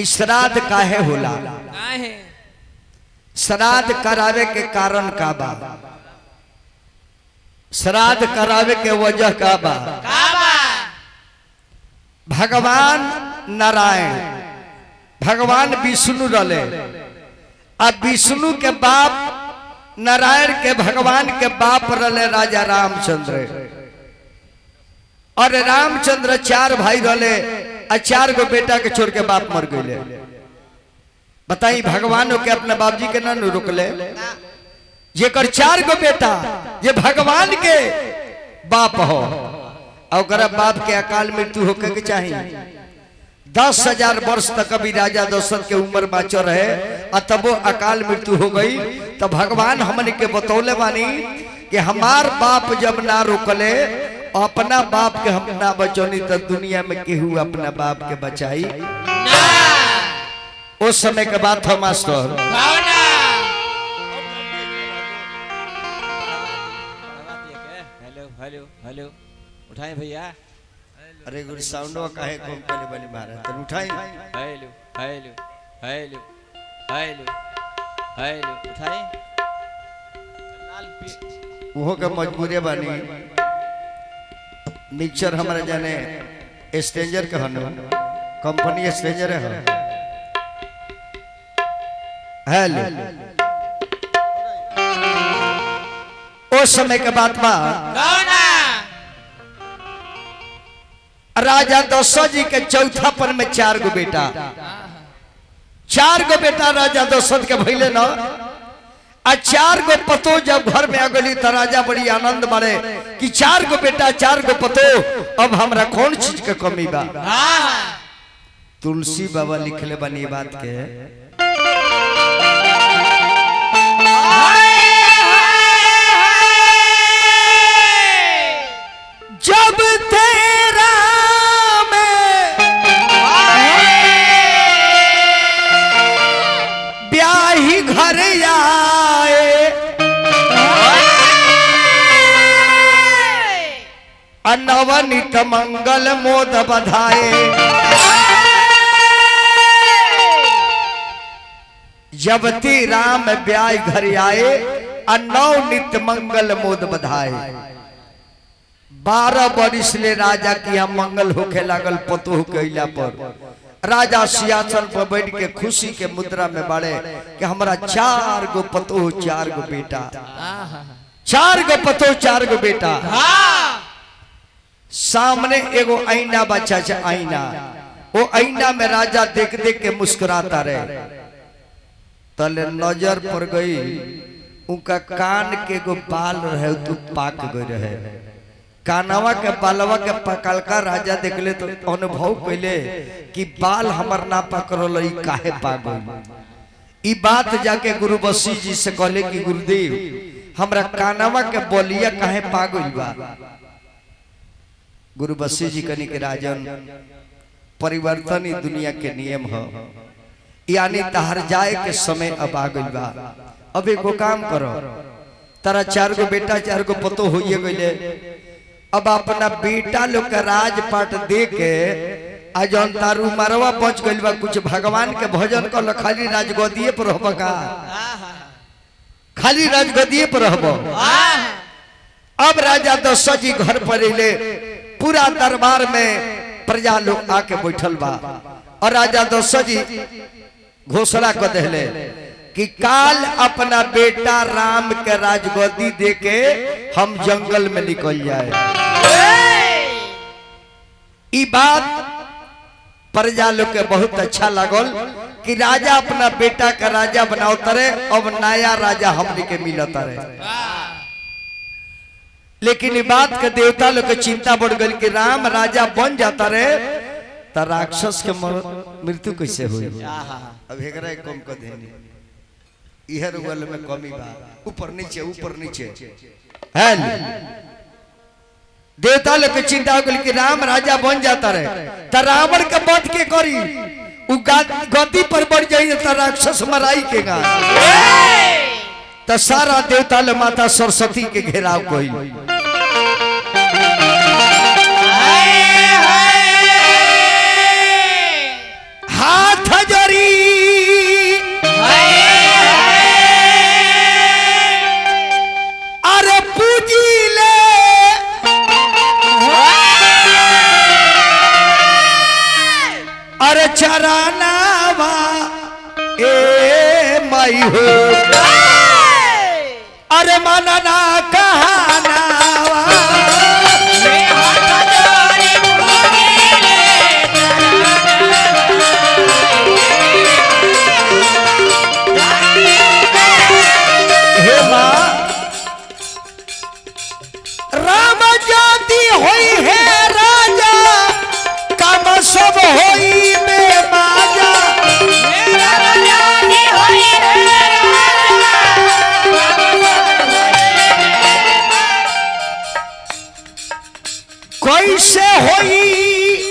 श्राद्ध काहे होला? श्राद्ध करावे के कारण का बा? श्राद्ध करावे के वजह का बा? भगवान नारायण भगवान विष्णु रले, अब विष्णु के बाप नारायण के भगवान के बाप रले राजा रामचंद्र, और रामचंद्र चार भाई रले और चार गो बेटा के छोड़ के बाप मर गए। बताई भगवान के अपने बाबूजी के ना रुकले, जेकर चार गो बेटा ये भगवान के बाप हो और बाप के अकाल मृत्यु होके के चाहिए। 10,000 वर्ष तक अभी राजा दशरथ के उम्र बाँचो रहे और तब वो अकाल मृत्यु हो गई। तो भगवान हमने के बतौले बानी कि हमार बाप जब ना रोकले अपना बाप के हम ना बचौनी तो दुनिया में केहू अपना बाप के बचाई। उस समय के बात हो मास्टर। हेलो हेलो उठाए भैया। अरे गुरु साउंडवा काहे कंपनी बनी मारे तो उठाई। Hello hello hello hello hello उठाए। वो के मजबूरी बनी मिक्सचर हमारे जाने स्ट्रेंजर के हनो कंपनी स्ट्रेंजर है। हेलो उस समय के बात बा राजा दशरथ जी के चौथा पर में चार गो बेटा राजा दशरथ के भइले न आ चार गो पतो जब घर में आ गई तो राजा बड़ी आनंद मारे कि चार गो बेटा चार गो पतो, अब हमरा कौन चीज के कमी बा। तुलसी बाबा लिखले बनी बात के जब तेरा में ब्याही घर आए नवनीत मंगल मोद बधाए। जब ती राम ब्याह घर आए नवनीत मंगल मोद बधाए। 12 वर्ष ले राजा की यहाँ मंगल होके लागल पतोह कैला पर राजा सिंहासन पर बैठ के खुशी के मुद्रा में बाड़े कि हमारा चार गो पतोह चार गो बेटा, चार गो पतोह चार गो बेटा। सामने एगो आईना बच्चा आईना, वो आईना में राजा देख देख के मुस्कुराता रहे। तले नजर पर गई उनका कान के एगो बाल रहे तो पाक गए रहे। कानवा के बालवा के पकड़का राजा देखले तो अनुभव कैले कि बाल हमर ना पकड़ल काहे पागल। ई बात जाके गुरु वशिष्ठ जी से कहले कि गुरुदेव हमरा कानवा के बोलिया काहे पागल बा। गुरु वशिष्ठ जी कनी के राजन परिवर्तन ही दुनिया के नियम है, यानी तहर जाए के समय अब आ गइल बा। अब एगो काम करो, तारा चार गो बेटा चार गो पतो होइए गइले, अब अपना बेटा लोग के राजपाट दे के आज तारू मरवा बच गइल बा। कुछ भगवान के भजन कर खाली राजगद्दिए पर रहब का, खाली राजगद्दिए पर रहब। अब राजा दशरथ जी घर पर अइले, पूरा दरबार में प्रजा लोग आके बैठल बा और राजा दशरथ जी घोषणा कर देले कि काल अपना बेटा राम के राजगद्दी दे के हम जंगल में निकल जाए। ई बात प्रजा लोग के बहुत अच्छा लागल कि राजा अपना बेटा का राजा बनाओ तरे, अब नया राजा हमने के मिलत रहे। लेकिन ई बात के देवता लोग के चिंता बढ़ गई कि राम राजा बन जाता रहे तो राक्षस के मृत्यु कैसे हुई। अब हेकरा कम कर देनी इहर वाले में कमी बा, ऊपर नीचे है। देवता लोग के चिंता हो गई कि राम राजा बन जाता रहे तो रावण के वध के करी, गद्दी पर बढ़ जाइए तो राक्षस मराई के गा। तो सारा देवता लोग माता सरस्वती के घेराव कोई अरे चरानावा ए माई हो अरे मनना कहानावा हे माँ राम जाति होई है राजा काम सब होई में माजा कैसे होई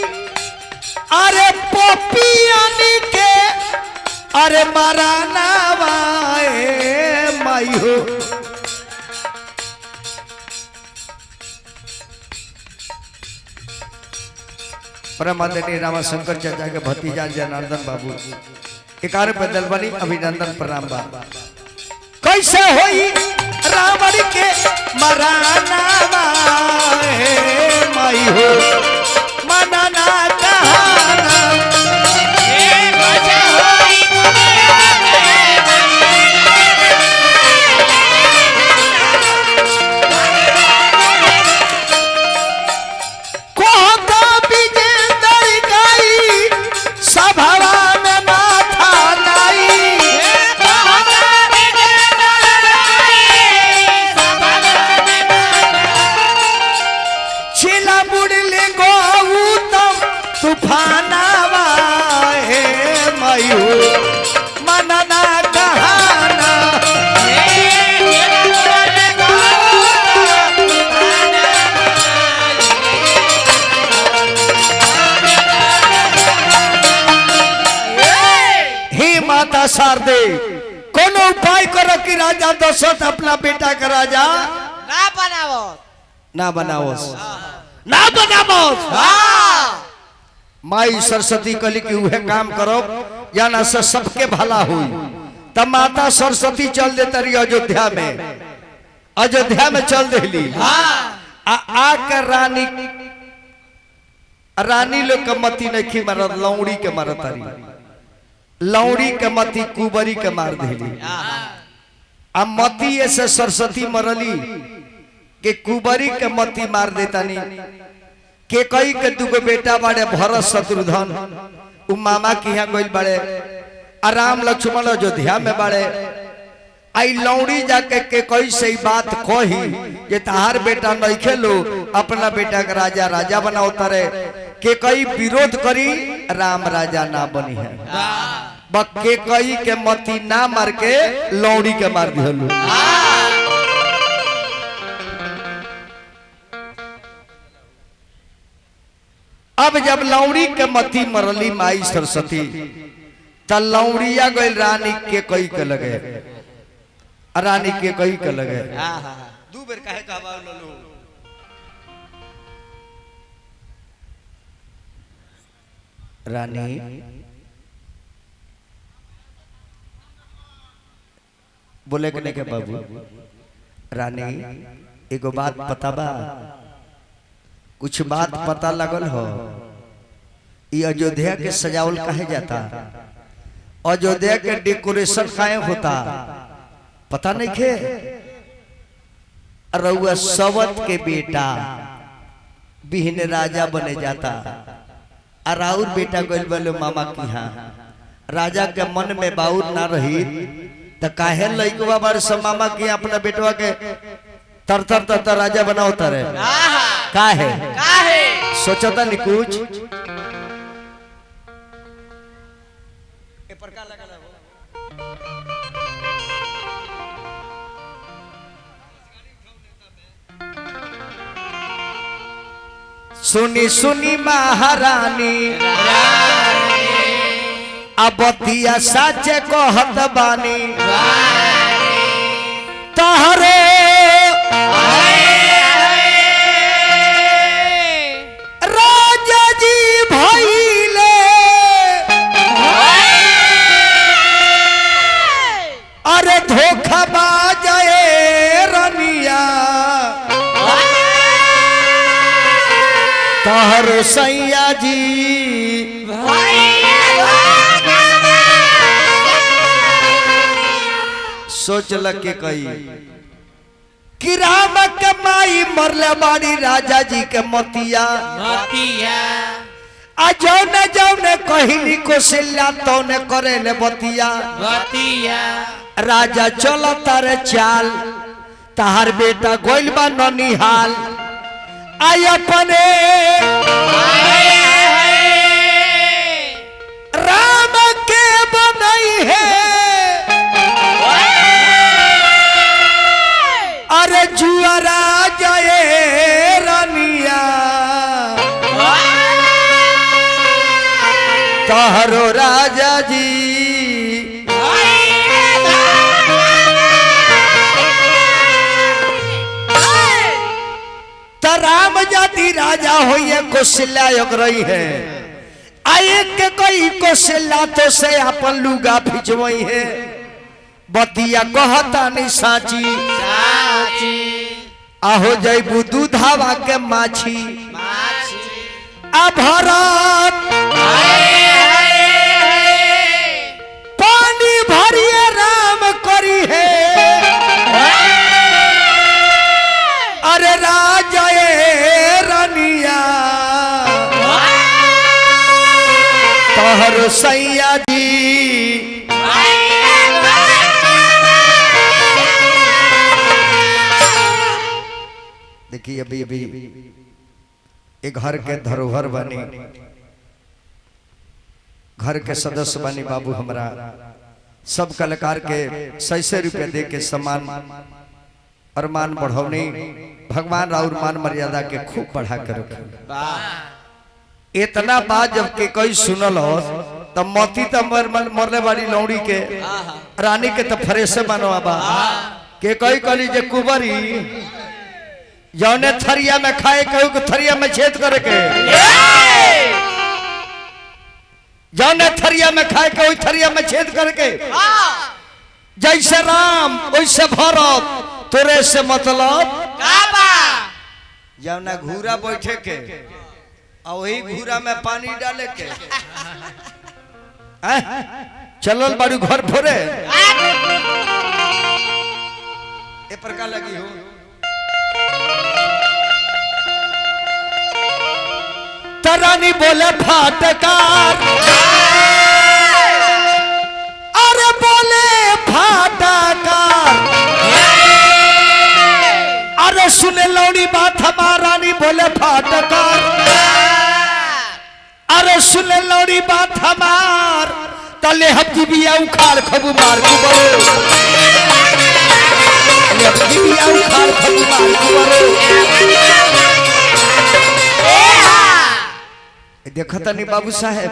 अरे पोपियानी के अरे मराना वाए माई हो परमादरणीय रामाशंकर चाचा के भतीजा जनार्दन बाबू 11 पैदल बनी अभिनंदन प्रणाम बा कैसे होई रावण के मराना वाए माई हो मनना कहाना तूफानावा हे माई हो मनना कहाना हे माता शारदे कोनो उपाय करो कि राजा दशरथ अपना बेटा का राजा ना बनाओ माई सरस्वती कली की उहे काम करो जाना से सबके भला हुई तब माता सरस्वती चल देता रही अयोध्या में चल देली आकर रानी लोग के मती नहीं मारत लौड़ी के मारत लौड़ी के मती कुबरी के मार देली अब मती ऐसे सरस्वती मरली के कुबरी के मती मार देता नहीं के कई के दुगो बेटा बाड़े भरत शत्रुधन उ मामा के यहाँ गइल बाड़े राम लक्ष्मण अयोध्या में बाड़े आई लौड़ी जाके के कई से बात कही जे तहार बेटा नहीं खेलो अपना बेटा का राजा राजा बनाओ तारे के कई विरोध करी राम राजा ना बनी है बक के कई के मती ना मार के लौड़ी के मार दिहलो अब जब लौड़ी के मती मरली माई सरस्वती त लौड़िया गई रानी के कई के लगे रानी के कई के लगे दू बेर काहे कहबा लो रानी बोले के नहीं के बाबू रानी एगो बात पता बा कुछ बात पता लगल हो ये अयोध्या के सजावल कहे जाता अयोध्या के डेकोरेशन काहे होता पता नहीं खे रउआ सवत के बेटा बिहन राजा बने जाता और बेटा गइल बोलो मामा की हाँ राजा के मन में बाउर ना रही तो काहे लइकवा बार सब मामा की अपना बेटवा के तर तर तर तर राजा बनाओ तारे काहे सोचता नहीं कुछ सुनी सुनी महारानी अबतिया साचे कहत बानी तहरे राजा जी भइले अरे धोखा बाजे रनिया तहरो सैया जी सोच लग के कही कि राम के माई मरले बाड़ी राजा जी के मतिया आ जौने जौने कहनी कौशल्या तौने करे ले बतिया राजा चलो तारे चाल तार बेटा गोइल बा ननिहाल आई अपने राम के बनई है अरे जुआरा जाए रनिया तहरो राजा जी राम जाति राजा होइए कौशल्या रही है आए के कोई कौशल्या तो से अपन लुगा भिजवई है बतिया कहता नहीं साची आहो जैबू दूधावा के माछी अभरत पानी भरिए राम करी है अरे राजा रनिया तोहर सैया जी देखिए अभी अभी एक घर के धरोहर बनी घर के सदस्य बनी बाबू हमारा सब कलाकार के 600 रुपये दे के सम्मान और मान बढ़ौनी भगवान और मान मर्यादा के खूब बढ़ा कर इतना बात जब के कोई सुनल हो तब मोती तो मरले वाली लौड़ी के रानी के तो फरेसे मानो बा के कोई कली जे कुबरी जौने थरिया में खाए कहू के थरिया में छेद करे के जौने थरिया में खाए कहू थरिया में छेद करके जैसे राम वैसे भरत तोरे से मतलब जौना घूरा बैठे के और वही घूरा में पानी डाले के चलल बारू घर फोरे ए प्रकार लगी हो तरानी बोले फाटकार अरे बोले फाटकार अरे सुने लौड़ी बात हमारा नहीं बोले फाटकार अरे सुने लौड़ी बात हमार तले हम जीबिया उखाड़ खबू मार कुबरो जीबिया उखाड़ खबू मार कुबरो देखता नहीं बाबू साहेब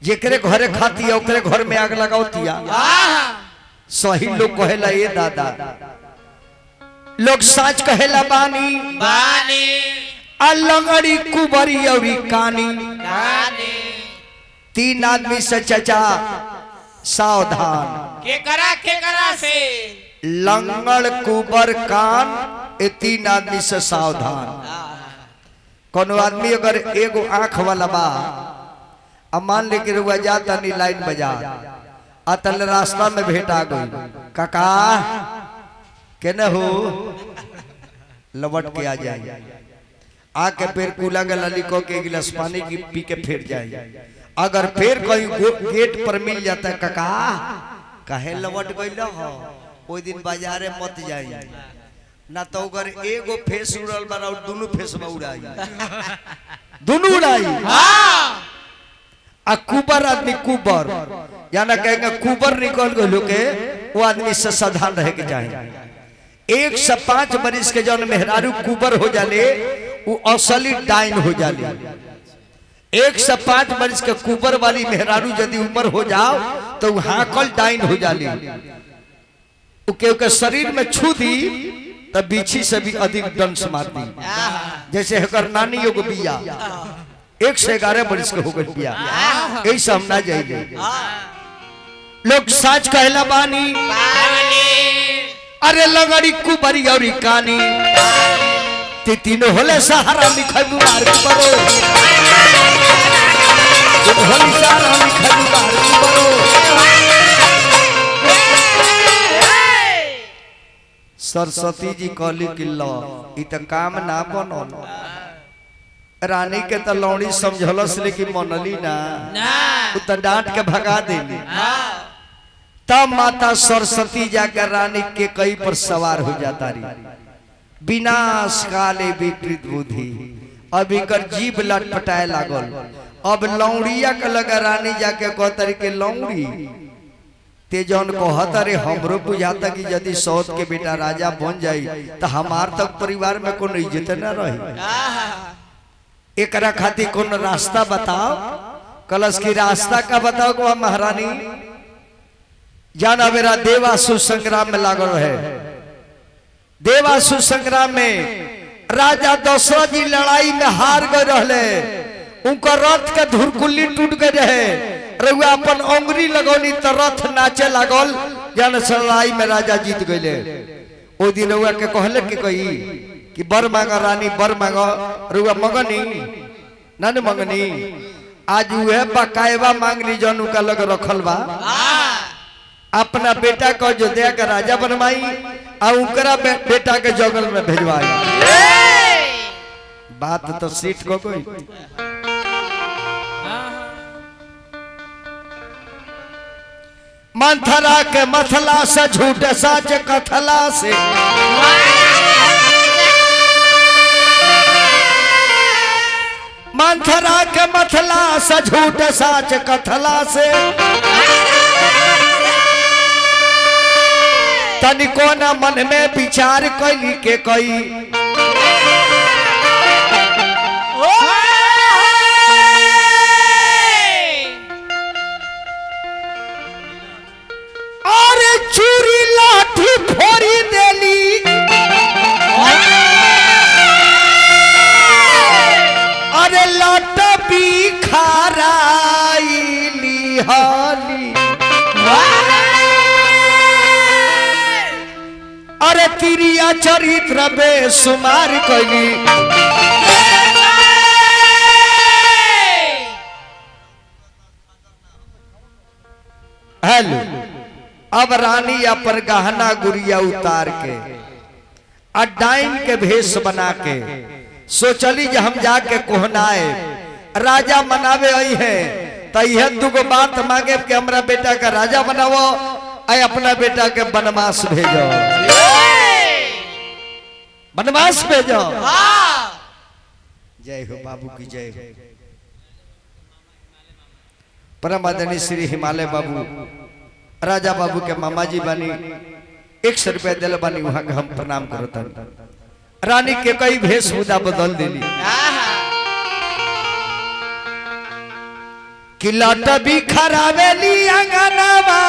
जेकरे घरे खाती ओकरे घर में आग लगावतिया सही लोग कहेला ये दादा लोग साच कहेला बानी बानी अलंगड़ी कुबरी और कानी तीन आदमी से चचा सावधान के करा से लंगड़ कुबर कान ये तीन आदमी से सावधान कोनो आदमी अगर एगो आंख वाला बा अब मान ले कि रुआ जाता नहीं लाइन बजा अतल रास्ता में भेंट आ गई काका केने हो लवट के आ जाए आके फिर कूला गला लिखो के गिलास पानी की पी के फिर जाए अगर फिर कहीं गेट पर मिल जाता है काका कहे लवट गई हो कोई दिन बाजारे मत जाए ना तो अगर एगो फेस उड़ल बना दोनों फेस में उड़ाई दोनों उड़ाई आ कुबर आदमी कुबर याना कहेंगे कुबर निकल गए के वो आदमी से सावधान रहे के चाहिए 1 से 5 बरिस के जौन मेहरारू कुबर हो जाले वो असली डाइन हो जाले 1 से 5 बरिस के कुबर वाली मेहरारू यदि उम्र हो जाओ तो हाकल डाइन हो जाली के शरीर में छू दी तब बीछी से भी अधिक दंश मारती जैसे हकर नानी योग बिया 1 से 11 बरिस के हो गई बिया ऐसा हम ना जाइए लोग साच कहला बानी अरे लगड़ी कुबरी और कानी तीनों होले सहारा लिखबू मार कुबरो होली सहारा लिखबू मार कुबरो सरस्वती जी कहली कि लो इ त काम ना बनल। रानी के तो लौड़ी समझलस लेकिन मनली ना, उ त डांट के भगा देली। तब माता सरस्वती जाकर रानी के कई पर सवार हो जाता रही। विनाश काले विकृत बुद्धि, अब इकर जीभ लटपटाए लागल। अब लौड़िया के लगा रानी जाके कहतरी के लौड़ी ते जौन कहता रे हमरो बुझाता कि यदि सौत के बेटा राजा बन जाई तो हमार तक परिवार में कोनो इज्जत न रही। एकरा खातिर कोनो रास्ता बताओ। कलश की रास्ता का बताओ को महारानी। जाना मेरा देवासुर संग्राम में लागल है। देवासुर संग्राम में राजा दशरथ जी लड़ाई में हार गए रहले। उनका रथ के धुरकुल्ली टूट गए रहे। रउआ अपन अंगुरी लगौनी तो रथ नाचे लागल। जन लड़ाई में राजा जीत गए। ओ दिन रउआ के कहले कि कही कि बर मांगा रानी बर मांगा। रउआ मगनी ना न मगनी। आज वह बकायवा मांग ली जन का लग रखल बा। अपना बेटा को अयोध्या का राजा बनवाई और उनकरा बेटा के जंगल में भेजवाई। बात तो सीट को कोई मंथरा के मथला से झूठ साच कथला से मंथरा के मथला से झूठ साच कथला से तनिको न मन में विचार कैली के कई और चूरी लाठी फोड़ी देली। अरे लट भी खाराइली हाली। अरे तिरिया चरित्र बेसुमार कैली। हेलो अब रानी अपन गहना गुड़िया उतार के डाइन के भेष बना के सोचली जे हम जाके कोहनाए राजा मनावे आई है तो यह दुगो बात मांगे कि हमरा बेटा का राजा बनावो आय अपना बेटा के बनवास भेजो। बनवास भेजो। जय हो बाबू की जय हो। परम आदरणीय श्री हिमालय बाबू राजा बाबू के मामा जी बानी 100 रुपया दिल बानी वहां के हम प्रणाम करता। रानी के कई भेषभूषा बदल देली। कि लट भी खराबेली अंगनावा।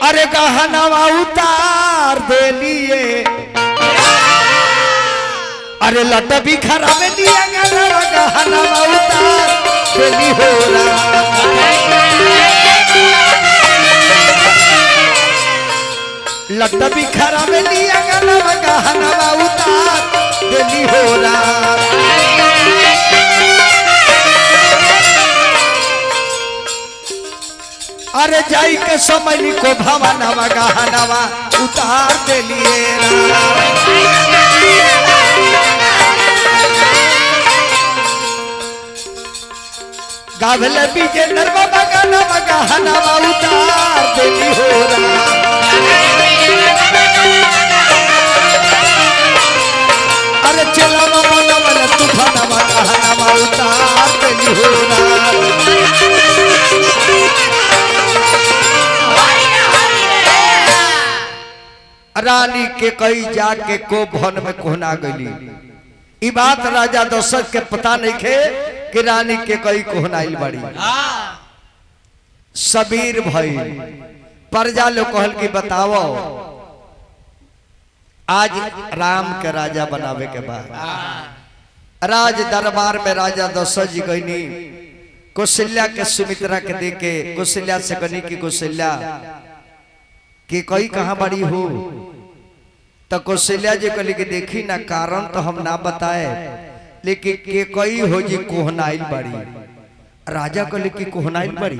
अरे गहनावा उतार देलिए। अरे लट भी खराबेली अंगनावा गहनावा उतार देली हो लट भी खराबेली अंगनावा गहनावा उतार देली हो अरे जाई के समझ को भवनवा गहनावा उतार देलिए। गावले बीजे नरवा गहनावा गहनावा उतार देली हो अरे चलावा मनवा तूफानवा गहनावा उतार देली हो रानी के कई जाके को भवन में कोहना गई। ई बात राजा दशरथ के पता नहीं थे कि रानी के कई कोहनाइल बड़ी। सबीर भाई प्रजा लोग कहल की बताओ आज राम के राजा बनावे के बाद राज दरबार में राजा दशरथ जी गईनी कौशल्या के सुमित्रा के देके कौशल्या से कहनी की कौशल्या कि कई कहाँ बड़ी हो तो कौशल्या जी कहली कि देखी ना कारण तो हम ना बताए लेकिन के कई हो जी कोहनाइल बड़ी। राजा कहली कि कोहनाइल बड़ी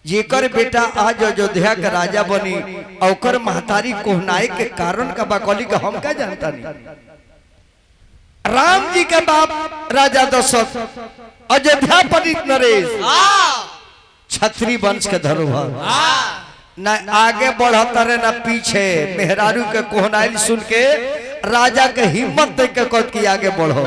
जेकर बेटा आज अयोध्या के राजा बनी और महतारी कोहनाई के कारण का बाकौली का हम क्या जानता नहीं। राम जी के बाप राजा दशरथ अयोध्या पंडित नरेश छत्री वंश के धरोहर न आगे बढ़ता रहे न पीछे। मेहरारू के कोहनाई सुन के राजा के हिम्मत देख के कहत कि आगे बढ़ो।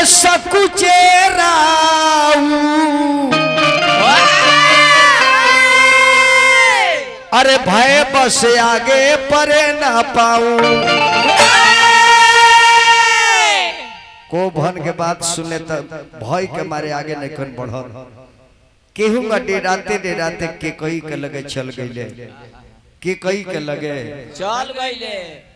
सकुचेरा अरे भय बस आगे परे ना पाऊं। को भन के बात सुने तो भय के मारे आगे नहीं कन बढ़ल। केहूँगा डेराते डेराते के कई के लगे चल गईले, के कई के लगे चल गईले।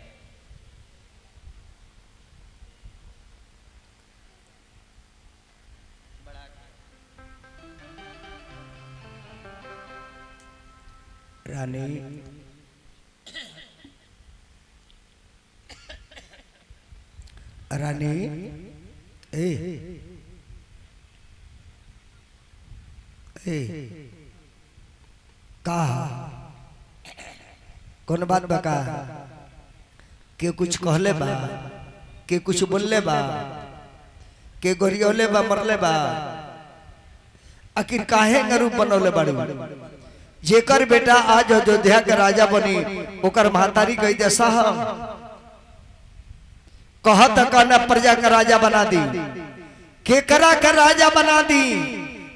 रानी रानी ए का कौन बात बका के कुछ कहले बा, के कुछ बोलले बा, के गोरियोले बा, मरले बा, आखिर काहे का रूप बनौले बाड़ू। जेकर बेटा आज अयोध्या के राजा बनी ओकर महतारी कही दे साहब कहत कहना प्रजा का राजा बना दी, केकरा का राजा बना दी,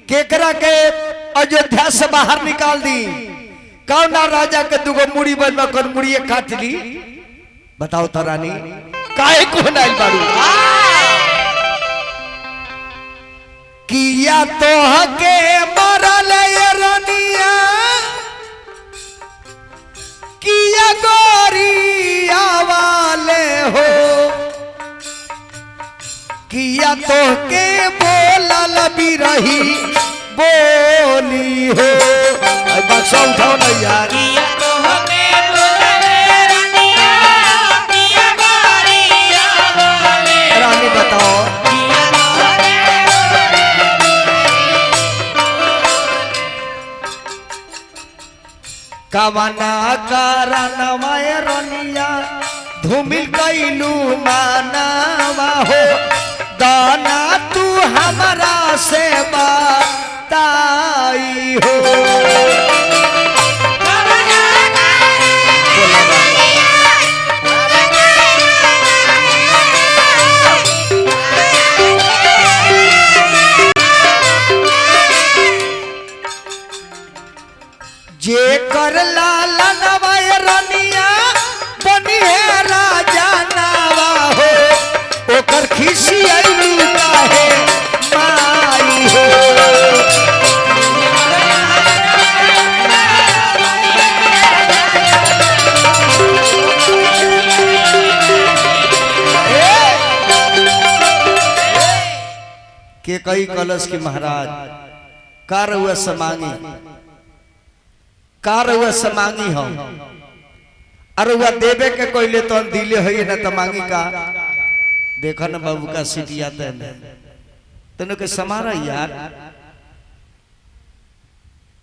केकरा के अयोध्या से बाहर निकाल दी। कौना राजा के दुगो मुड़ी बन में कौन मुड़िए काट ली। बताओ तो रानी काहे को नाइल बाड़ू। किया तो हके मरल रनिया किया गोरिया वाले हो, किया तो के बोलल भी रही बोली हो। बक्सा उठाओ ना यार। किया तो हमें बोले रनिया किया गोरिया वाले। रानी बताओ कवना कारणवा रनिया धूमिल कैलू मानवा हो, दाना तू हमारा से बताई हो। जे कर लाला नवाय रनिया बनी है राजा नावा हो, ओकर खिसी आइलू काहे माई हो। के कई कलश की महाराज कार हुआ समांगी, कार हुआ समांगी हो अरे हुआ देवे के कोयले तो दिले है ना तो मांगी का। देखो ना बाबू का सीटिया तेन के समारा यार।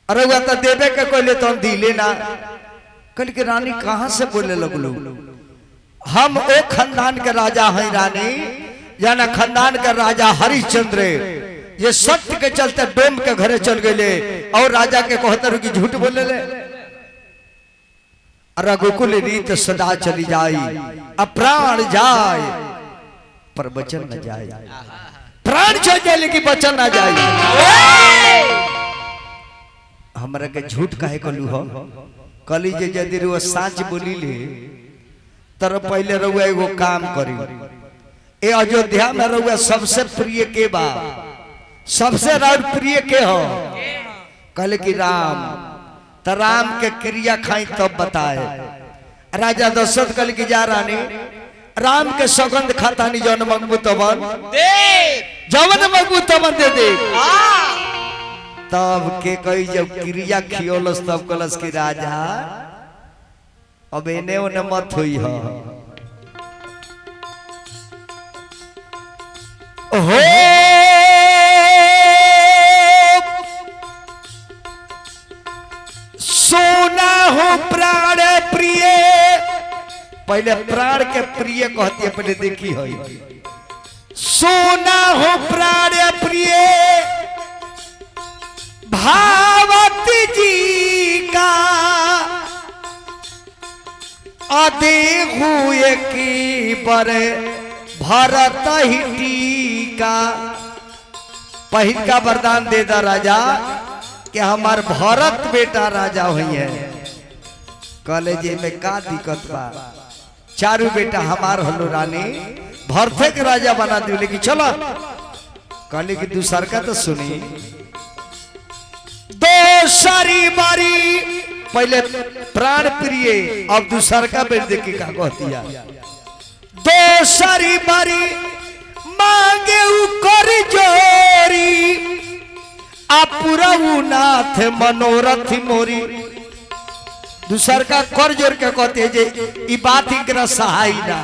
अरे हुआ तो देवे के कोयले तो दिले ना। कल के रानी कहां से बोले लगलू। हम ओ खानदान के राजा हैं रानी, जाना खानदान के राजा हरिश्चंद्र ये सत्य के चलते डोम के घरे चल गए और राजा के कहते कि झूठ बोले ले। रघुकुल रीत सदा चली जाई अप्राण जाए पर वचन न जाए। प्राण चल जाए लेकिन वचन न जाए। हमरा के झूठ काहे कहलू हो। कली जे यदि रुआ साच बोली ले तर पहले रुआ एगो काम करी। ए अयोध्या में रुआ सबसे प्रिय के बा, सबसे प्रिय के हो। कहले कि राम, तो राम के क्रिया खाई तब बताए। राजा दशरथ कहले कि जा रानी राम के सौगंध खाता नहीं जौन मंगबू तबन दे, जवन मंगबू तबन दे दे। तब के कही जब क्रिया खियोलस तब कलस की राजा अब एने ओने मत हुई हो सोना हो प्राण प्रिय पहले प्राण के प्रिय कहती है पहले देखी हो सोना हो प्राण प्रिय भावती जी का आदे हुए की बरे भरत ही टीका पहिल का वरदान दे दा राजा कि हमार भरत बेटा राजा हुई है कॉलेज में का दिक्कत बा चारू बेटा हमार हलो रानी भरते के राजा बना दियो लेकिन चलो कहले कि दूसर का तो सुनी दोसरी बारी पहले प्राण प्रिय अब दूसर का बेट देखी का कहती है दोसरी बारी मांगे कर जोरी नाथ मनोरथ मोरी दूसर का कर जोर के कहते हैं जे ई बात इकरा सहाय ना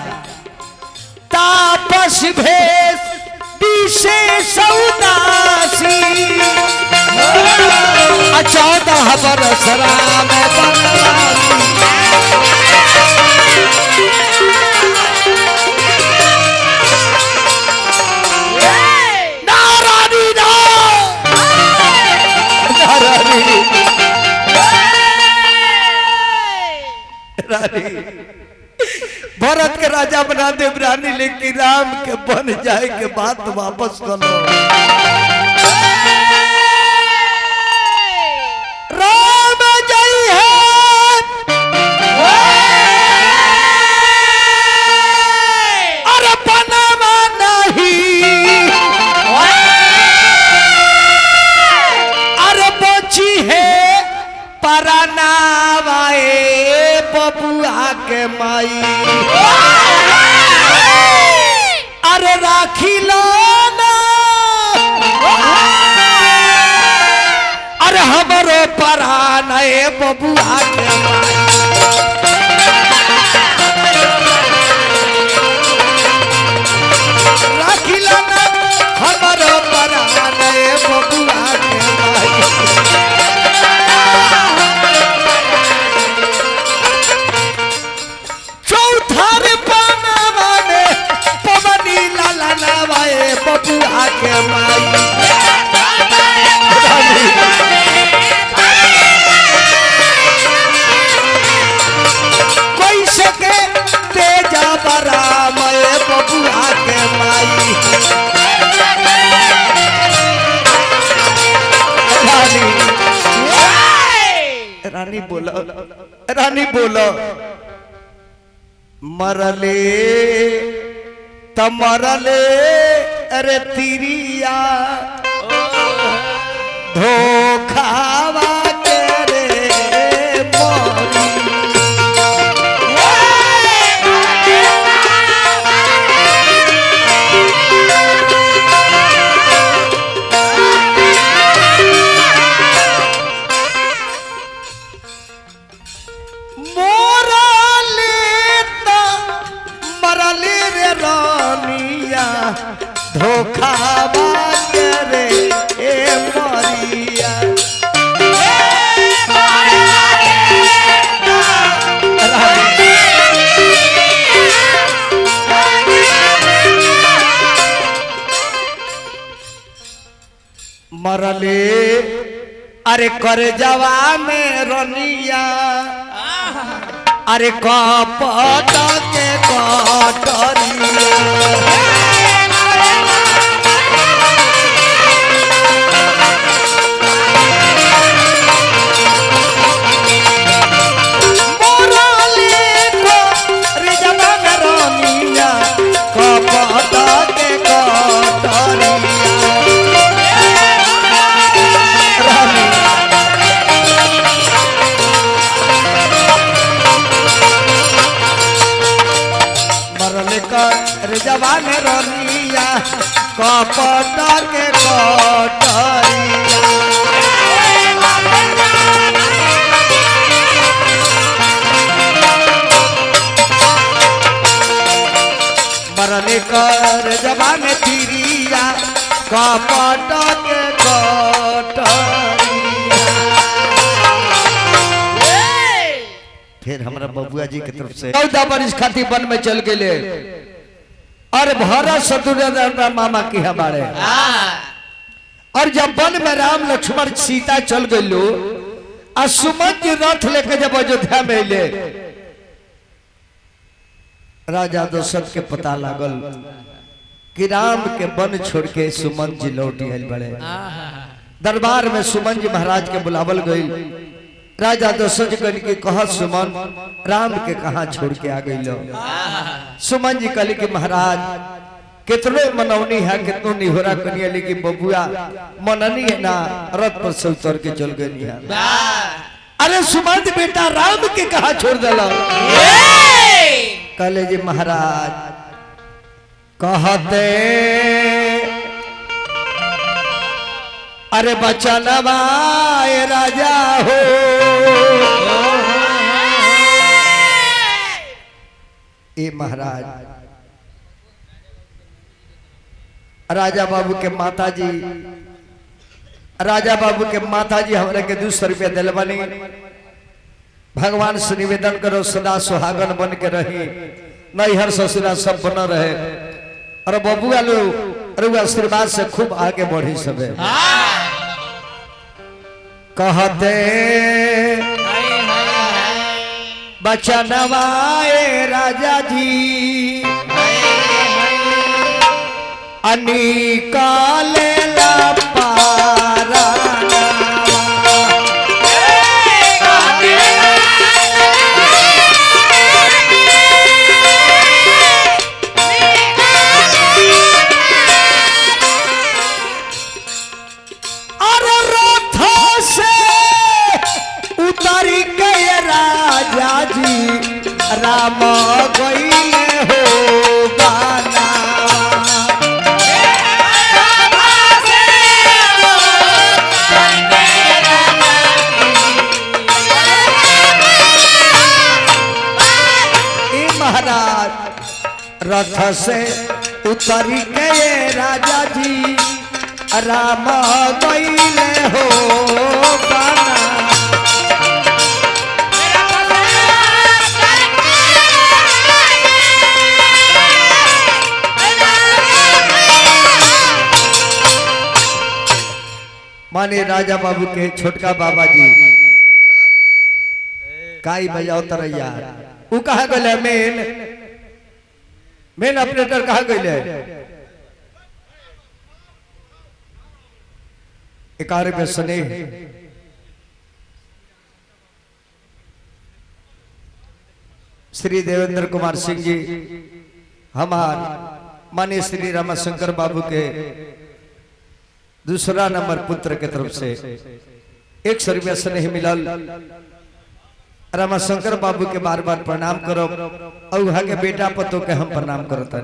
तापस भेष विशेष उदासी 14 बरस राम बनवासी भरत के राजा बना दे रानी लेकिन राम के बन जाए के बात वापस करो राम जय है अरे बनवा नहीं अरे बची है परनावाए बबुआ के माई अरे राखी लो ना अरे हमारे परान बबुआ के माई राखी लो ना हमारे परान बबुआ के माई बबुआ के माई कोई सके तेजा बरा मैं बबुआ के माई रानी बोलो रानी बोलो मरले तमरले अरे तिरिया धोखावा के रे मोरी मोरले तो मरले रे रानिया धोखावा करे ए मरिया मरले अरे कर जवा में रनिया अरे कपट के कटरिया जवान रनिया कपट के कटरिया मरने कर जबान तिरिया कपट के कटरिया। फिर हमारा बबुआ जी की तरफ से 14 बरिस खातिर वन में चल गए और भरत शत्रुघ्न मामा की हमारे। और जब वन में राम लक्ष्मण सीता चल गए और सुमन जी रथ लेके जब अयोध्या में अले राजा दशरथ के पता लागल कि राम के वन छोड़ के सुमन जी लौट आए बड़े। दरबार में सुमन जी महाराज के बुलावल गई। राजा दशरथ जी कह सुमन राम के कहा छोड़ के आ गई लो। सुमन जी कहली कि महाराज कितने मनौनी है कितनो निहोरा कनिया लेकिन बबुआ मननी है ना रथ पर से उतर के चल गई है। अरे सुमन बेटा राम के कहा छोड़ दिला। कहले जी महाराज कहते अरे बचनवाए राजा हो ए महाराज राजा बाबू के माता जी हमरा के 200 रुपया दिल बनी। भगवान से निवेदन करो सदा सुहागन बन के रही नैहर ससुरा सब बना रहे और बबुआ लो आशीर्वाद से खूब आगे बढ़ी सबे। कहते बचनवाए राजा जी अनिकाले ला पारा और रथ से उतरी गए राजा जी राम गईले हो बाना। रथ से उतरी गए राजा जी राम गईले हो बाना। माने राजा बाबू के छोटका बाबा जी काई बजाओ तरैया उ कहा गले मेन ऑपरेटर कहा गए 11 में स्नेह श्री देवेंद्र कुमार सिंह जी हमार माननीय श्री रामाशंकर बाबू के दूसरा नंबर पुत्र के तरफ से 100 रुपया स्नेह मिलल। रामाशंकर बाबू के बार बार प्रणाम करो और वहां के बेटा पतो के हम प्रणाम करता।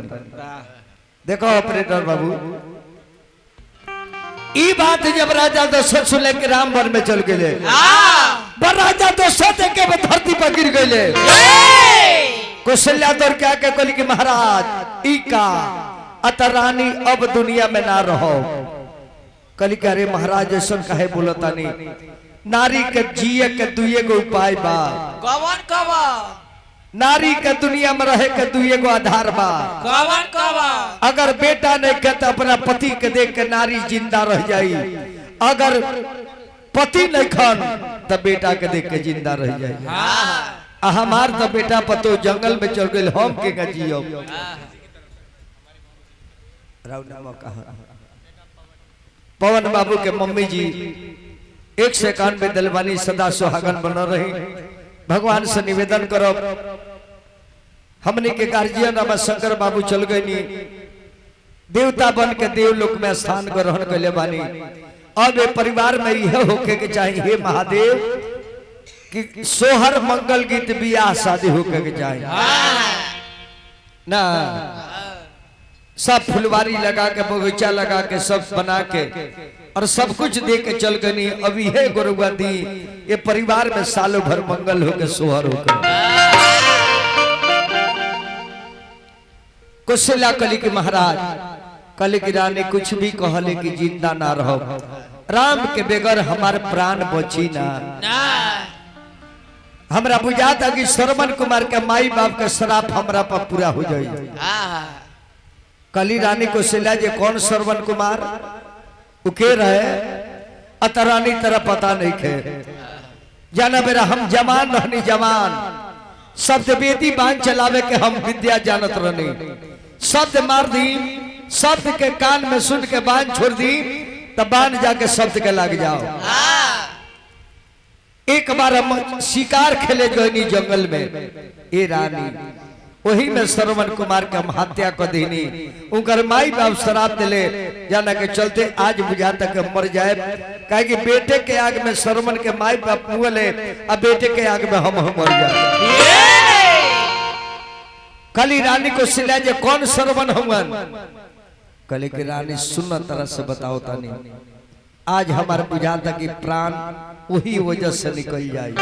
देखो ऑपरेटर बाबू ई बात जब राजा दशरथ सुन के राम वन में चल गए राजा दशरथ के धरती पर गिर गए। कौशल्या दौड़ के आके कहली कि महाराज ई का अतरानी अब दुनिया में ना रहो। कहली कि अरे महाराज ऐसा कहे बोलता नहीं नारी के जिये के दुए गो उपाय बा। कवन कवन नारी के दुनिया में रहे के दुए गो आधार बा। कवन कवन अगर बेटा नहीं के तो अपना पति के देख के नारी जिंदा रह जाई। अगर पति नहीं खान तो बेटा के देख के जिंदा रह जाई। हमार तो बेटा पतो जंगल में चल गए हम के जियो। पवन बाबू के मम्मी जी 191 दिलवानी सदा सुहागन बना रही। भगवान से निवेदन करो हमने के गार्जियन रामाशंकर बाबू चल गए देवता बन के देवलोक में स्थान ग्रहण कर ले बानी। अब ये परिवार में यह होके के चाहिए हे महादेव कि सोहर मंगल गीत बियाह शादी होके के चाहिए ना। सब फुलवारी लगा के बगीचा लगा के सब बना के और सब कुछ दे के चल गई। अभी है गुरुआ दी ये परिवार में सालों भर मंगल होके सोहर होकर कुशला कली की महाराज कली की रानी कुछ भी कहले कि जिंदा ना रहो, राम के बगैर हमारे प्राण बची ना। हमरा बुझाता कि श्रवण कुमार के माई बाप का श्राप हमरा पर पूरा हो जाए। कली रानी कुशला जे कौन श्रवण कुमार उके रहे अतरानी तरह पता नहीं खे। जाना बेरा हम जवान रहनी, जवान शब्द बेदी बांध चलावे के हम विद्या जानत रहनी। शब्द मार दी, शब्द के कान में सुन के बांध छोड़ दी, तब बांध जाके शब्द के लग जाओ। एक बार हम शिकार खेले जोनी जंगल में, ए रानी वही में श्रवण कुमार के हम हत्या कर दीनी। उनकर माई बाप शराब दिले, जाना के चलते आज बुझाता के मर जाए। कहे कि बेटे के आग में श्रवण के माई बाप मुँहले, अब बेटे के आग में हम मर जाए। कली रानी को सिला जे कौन श्रवण हुवन? कली की रानी सुन तरह से बताओ तानी, आज हमारे बुझाता कि प्राण वही वजह से निकल जाए।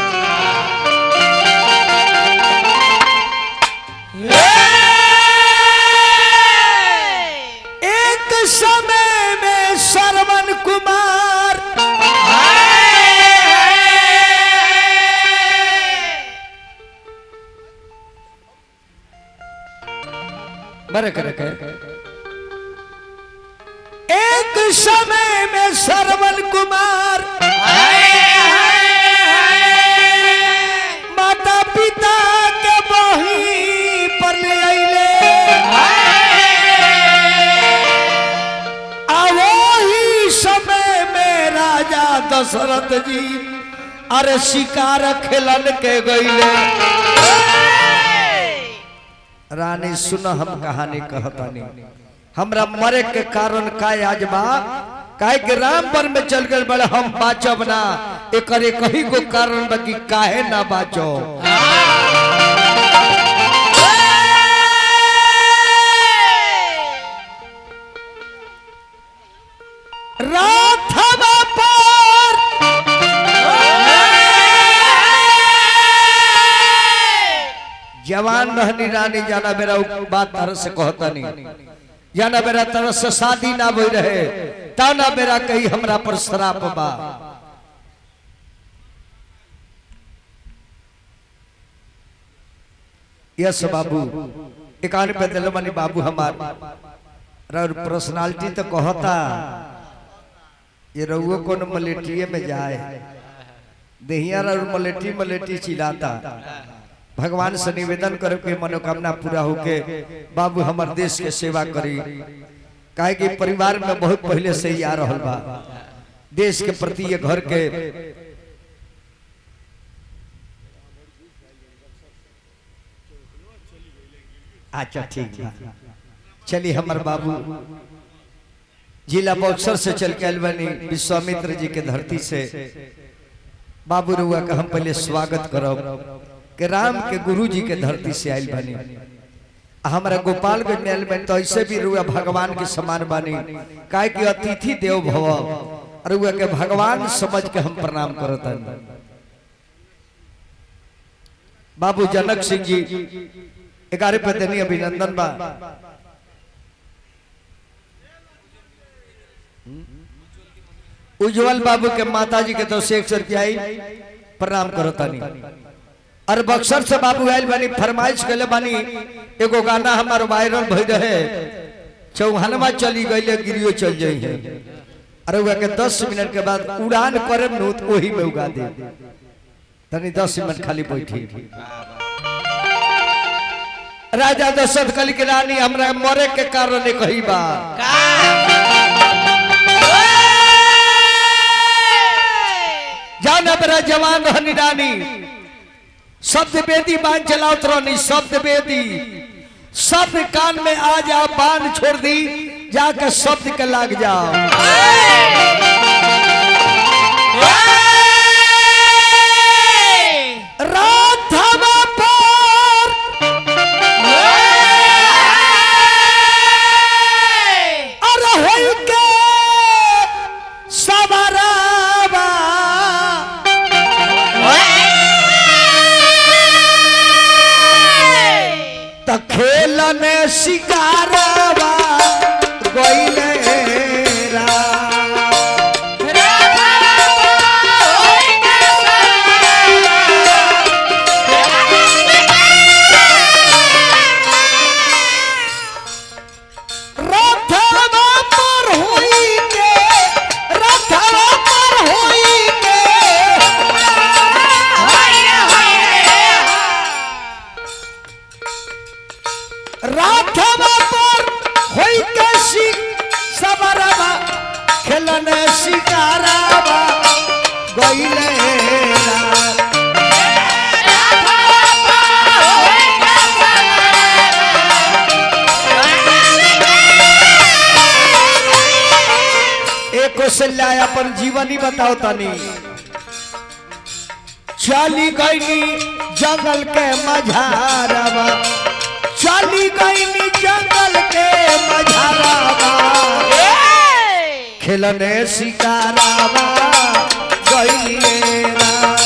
एक समय में श्रवण कुमार बरे करे एक समय में श्रवण कुमार माता पिता के बही पर ले आइले। वही समय में राजा दशरथ जी अरे शिकार खेलन के गईले। रानी सुनो हम कहानी कहतानी, हमरा मरे के कारण का आज बा, काहे के राम वन में चल गए बड़े हम बाचब ना। एक ही को कारण बा कि काहे ना बाचो। राथवा पर जवान रहनी रानी, जाना मेरा बात तरह से कहता नहीं, जाना मेरा तरह से शादी ना भई रहे, ताना मेरा कहीं हमरा पर श्राप बा। यस बाबू एकान पे दिलमनी बाबू हमार पर्सनालिटी तो कहता ये रउआ कौन मलेटिए में जाए, देहिया मलेटी मलेटी चिल्लाता। भगवान से निवेदन करे के मनोकामना पूरा होके बाबू हमार देश के सेवा करी। काहे कि परिवार में बहुत पहले से ही आ रहल बा, देश के प्रति ये घर के अच्छा ठीक है। चलिए हमार बाबू जिला बक्सर से चल के अलबनी विश्वामित्र जी के धरती से बाबू रुआ का हम पहले स्वागत करब कि राम के गुरु जी के धरती से आयल बनी। हमारा गोपालगंज में आयल बनी तो ऐसे भी रुआ भगवान के समान बनी, काहे कि अतिथि देव भव, रुआ के भगवान समझ के हम प्रणाम करत हन। बाबू जनक सिंह जी 11 पे देनी अभिनंदन बा। उज्जवल बाबू के माता जी के तो 100 रुपया प्रणाम करतानी। और बक्सर से बाबू आयल बनी, फरमाइश कले बनी एगो गाना हमार वायरल भई रहे, चौहानवा चली गई गिरियो चल जाई है। अरे वह के 10 मिनट के बाद उड़ान करे नोत वही में उगा दे, तनी 10 मिनट खाली बैठी। राजा दशरथ कली के रानी हमरा मरे के कारण कही बा, जाना बड़ा जवान रहनी रानी, शब्द बेदी बांध चलावत रहनी, शब्द बेदी शब्द कान में आ जाओ, बांध छोड़ दी जाकर शब्द के लाग जाओ। राधवा पर अरे होई के सवरावा त खेलन शिकार खेलने शिकारावा गईले रात। एक कौशल्या अपन जीवनी बताओ तनी। चली गईनी जंगल के मझारावा, चली गईनी जंगल के मझारावा, खेलने शिकारावा गईले रात।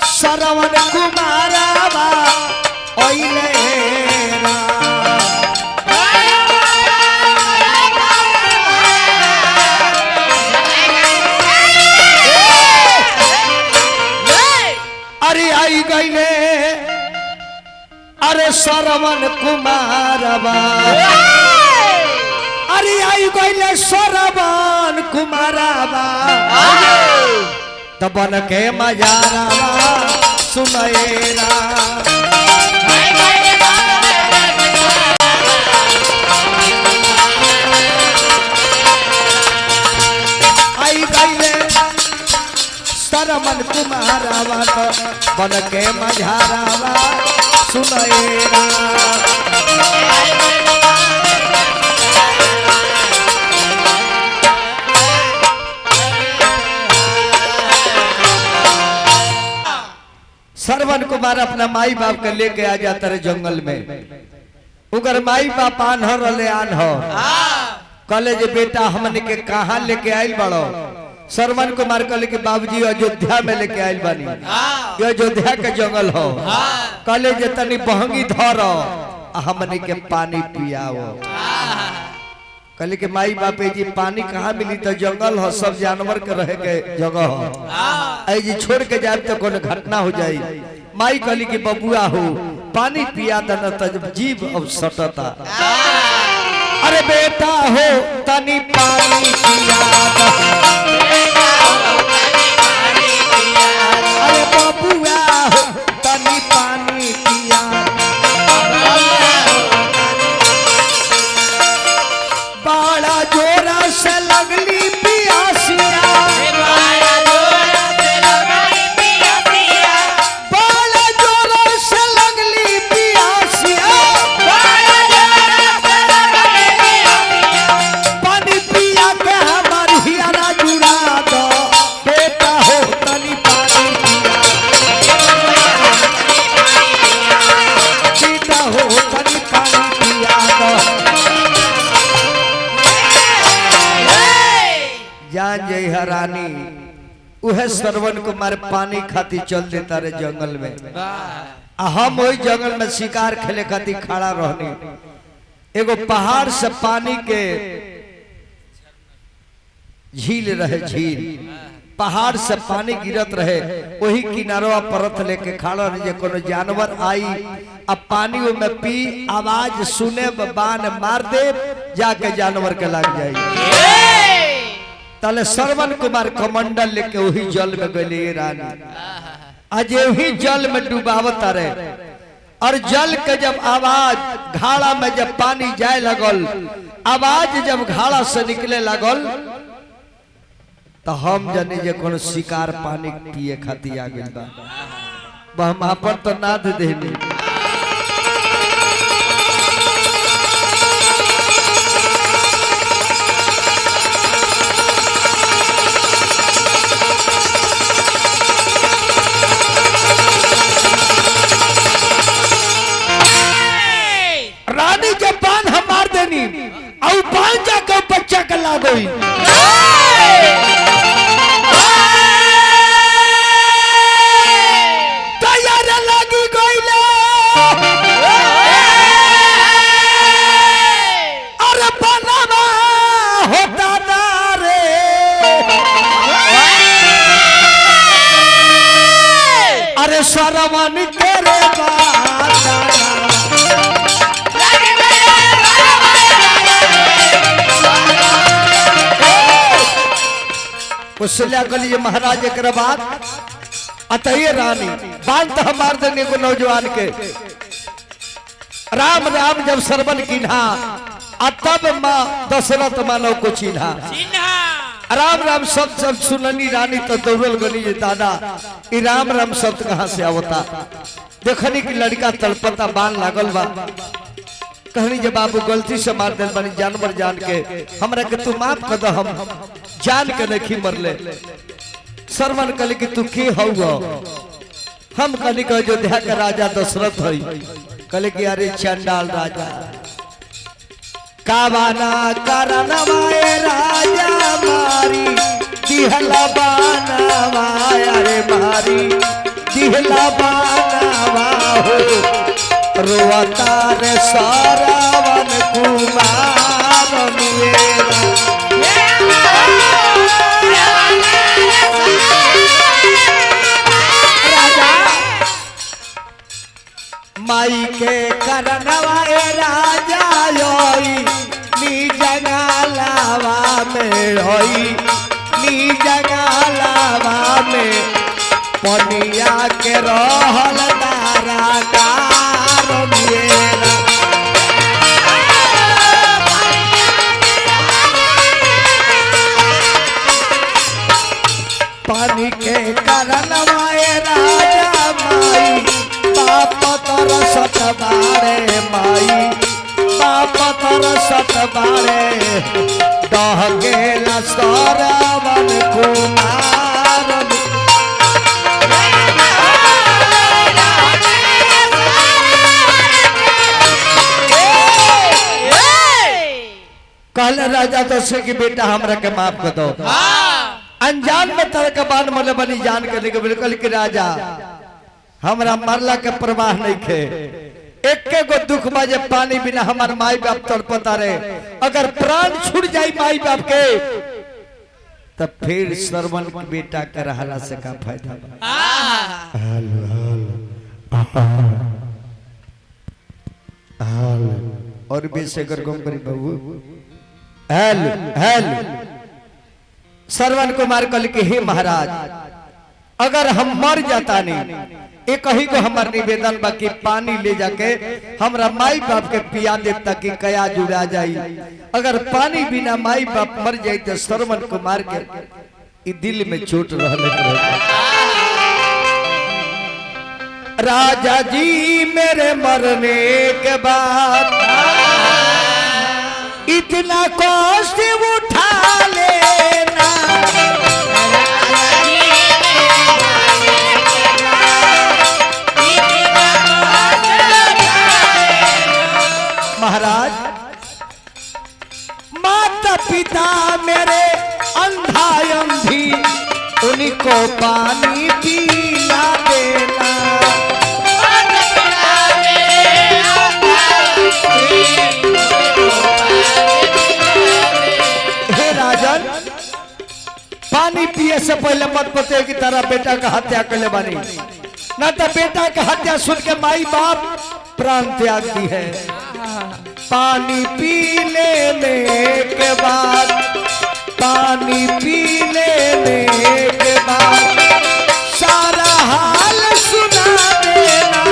श्रवण कुमारावा ओइले अरे आई गईले, अरे श्रवण कुमारवा, अरे आई गईले श्रवण कुमारवा, तबन के मजारावा सुनएरा। आई गईले श्रवण कुमारवा, तबन के मजारावा सुनएरा। श्रवण कुमार अपना माई बाप के लेके आ जाता रहे जंगल में। उगर माई बाप आन्हर रहे आन्हर कहले जे बेटा हमने के कहाँ लेके आइल बड़ो। श्रवण कुमार कहले कि बाबूजी अयोध्या में लेके आइल बानी, ये अयोध्या के जंगल हो। कहले जे तनी बहंगी धरो हमने के पानी पियाओ। कहले कि माई बापे जी पानी कहाँ मिली, तो जंगल हो, सब जानवर के रहे के जगह हो, आई जी छोड़ के जाए तो कोनो घटना हो जाए। माई कहली कि बबुआ हो पानी पिया दन तब जीव अब सटता। अरे बेटा हो तनी पानी पिया द, अरे बबुआ हो तनी पानी पिया। बड़ा जोरा से लगली पियासिया, बड़ा जोरा से लगली पियासिया, पानी पिया के हमार हियारा जुड़ा दो। बेटा हो तनी पानी पिया, बेटा हो तनी पानी पिया दो। जान जय हरानी उहे श्रवण कुमार पानी खाती चल देता रे जंगल में। हम वही जंगल में शिकार खेले खाती खड़ा रहनी। एगो पहाड़ से पानी के झील रहे, झील पहाड़ से पानी गिरत रहे, वही किनारवा परत लेके खड़ा रहे जे कोनो जानवर आई अब पानी में पी आवाज सुने बाण मार दे जाके जानवर के लग जाए। तले श्रवण कुमार कमंडल लेके वही जल में गए रानी। आज वही जल में डुबावत रहे और जल के जब आवाज घाड़ा में जब पानी जाए लगल, आवाज जब घाड़ा से निकले लगल तो हम जाने जे कोनो शिकार पानी पिए खाती आ गइल बा। हम अपन तो नाद देनी। रानी के बांध हम मार देनी और बांध जाकर बच्चा के ला गई। तैयार लगी गईले अरे बनवा होता ना रे, अरे श्रवण तेरे बात कुशल्या कली महाराज एक बात अतये रानी बांध तो मार देने को नौजवान के राम राम जब सरबन कीन्हा तब माँ दशरथ मानव को चिन्हा राम राम शब्द सुननी रानी तो दौड़ल गनी ये दादा ये राम राम शब्द कहाँ से आवता देखनी कि लड़का तड़पता बाण लागल बा कहनी जब बाबू गलती से मार दिल बनी जानवर जान के हमरा के तू माफ कर दो हम जान के नहीं मरले सरवन कहले कि तू के हौ हम कहली कि अयोध्या का राजा दशरथ हई कहले कि अरे चंडाल राजा कावाना करनवाए राजा मारी दिहला बानवा अरे मारी दिहला बानवा हो रोता रे सारावन कुमार मेरा राजा माई के करनवाए राजा योई नी जंगलावा में होई नी जंगलावा में पनिया के रहल दारा पानी के करनवाए राजा माई बाप तर सतबारे माई बाप तर सतबारे दह गेला सरवन कुमार कहले राजा तो से कि बेटा हमरा के माफ कर दो अनजान में तरह का बान मले बनी जान के बिल्कुल कि राजा हमरा मरला के प्रवाह नहीं खे एक गो दुख बाजे पानी बिना हमार माई बाप तड़पता रहे अगर प्राण छूट जाई माई बाप के तब फिर सरवन के बेटा के रहला से का फायदा और बेशकर गम करी बाबू हेल हेल सरवन कुमार कल के हे महाराज अगर हम मर जाता नहीं एक ही को हमार निवेदन बाकी पानी ले जाके हमरा माई बाप के पिया दे ताकि कया जुड़ा जाई अगर पानी बिना माई बाप मर जाए तो सरवन कुमार के दिल में चोट रहने राजा जी मेरे मरने के बाद इतना कष्ट उठा लेना महाराज माता पिता मेरे अंधा अंधी उनको पानी पिला देना पानी पिए से पहले मत पते की तरह बेटा का हत्या कर ले बानी ना तो बेटा का हत्या सुन के माई बाप प्राण त्याग दी है पानी पी लेने के बाद पानी पी लेने के बाद सारा हाल सुना देना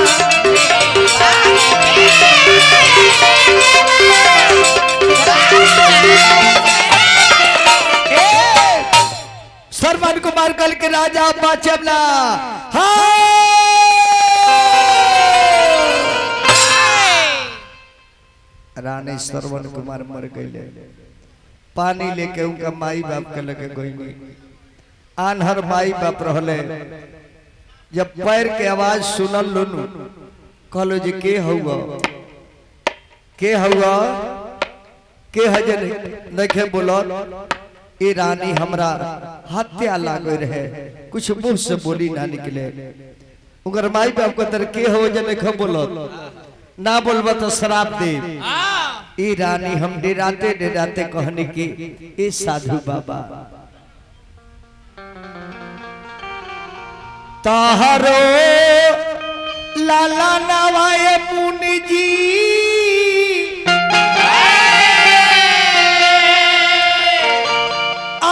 सरवन कुमार कल के राजा बाचबला रानी सरवन कुमार मर गए पानी लेके उनका माई बाप के लगे गई आनहर माई बाप रहले जब पैर के आवाज सुनल लोनु कहलो जी के हुआ के हुआ के हजे देखे बोलो ए रानी हमरा हत्या लागे रहे कुछ मुंह से बोली ना निकले उनकर माई बाप को तर के हो जे नहीं बोलो ना बोलबा तो शराब दे ए रानी हम डराते डराते कहने की ए साधु बाबा ताहरो लाला नवाए मुनि जी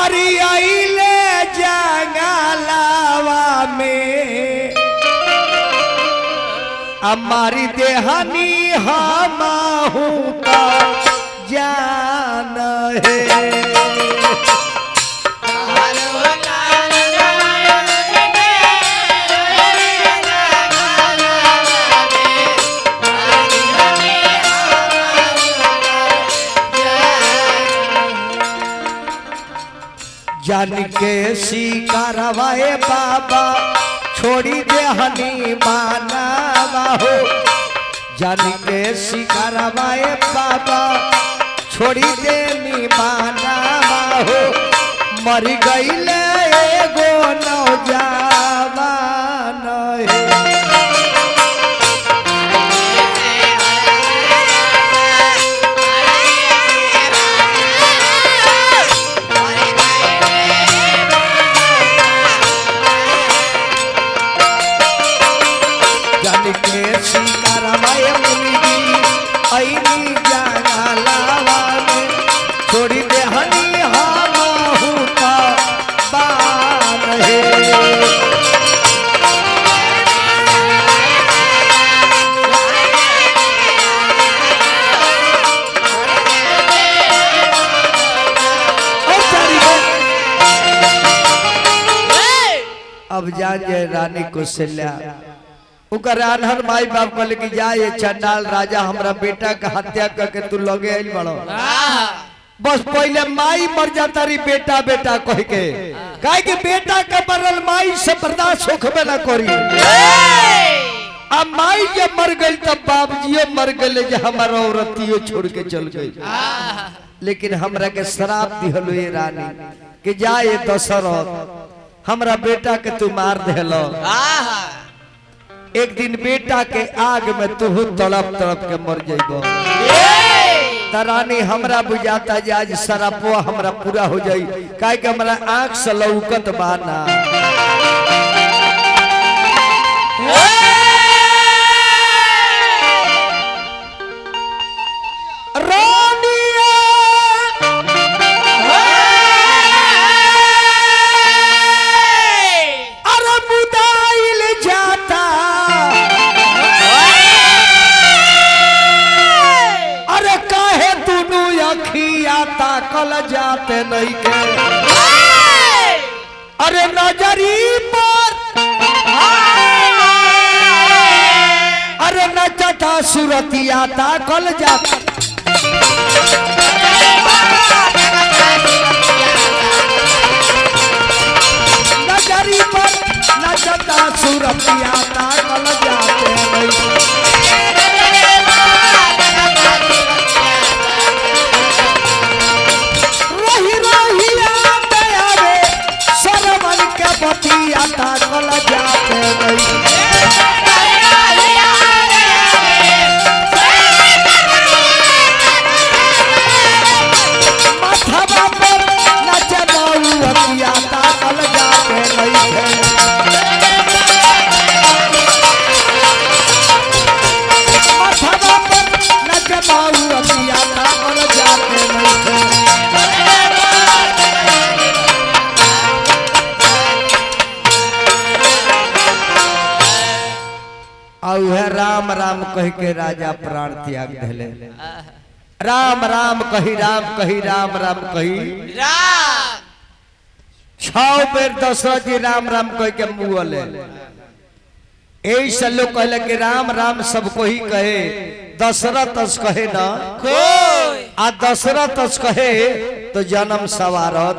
अरे आइले हमारी देहानी हम हूता जान है। जान के शिकारवाए बाबा छोड़ी दे हनी मानवा हो। जान के शिकारवाए बाबा छोड़ी दे नी मानवा हो। मर गईले एगो नौजवान है। छोड़ी दे हनी हम हूता बान है। अब जा जे रानी कौशल्या उकर अनहर माई बाप कहले कि जा ये चंडाल राजा हमरा बेटा का हत्या करके तू लगे आइल बड़ो। बस पहले माई मर जाता रही बेटा बेटा कह के काहे कि बेटा का मरल माई से बर्दाश्त होखबे ना करी। अब माई जब मर गई तब बाबूजियो मर गए जे हमारा औरतियो छोड़ के चल गई। लेकिन हमरा के शराप दिहलो ये रानी कि जा ये दशरथ हमरा बेटा के तू मार देलो। एक दिन बेटा के आग में तू तड़प तड़प के मर जाइबो। रानी हमरा बुझाता जे आज सरापवा हमरा पूरा हो जाई काहे कि हमरा आंख से लौकत बाना। ताकल जाते नहीं के अरे नजरी पर अरे नचता सूरतिया ताकल जाते नजरी पर नचता सूरतिया ताकल जाते नहीं। ताकल जाते नहीं माथवा पर नचे मौलतिया ताकल जाते नहीं माथवा पर नचे मौलतिया ताकल जाते नहीं। और राम राम कह के राजा प्राण त्याग दिले। राम राम कही राम राम कही छह बेर दशरथ जी राम राम कह के मुँहले। यही से लोग कहले कि राम राम सबको ही कहे दशरथ कहे ना आ दशरथ कहे तो जन्म सवारत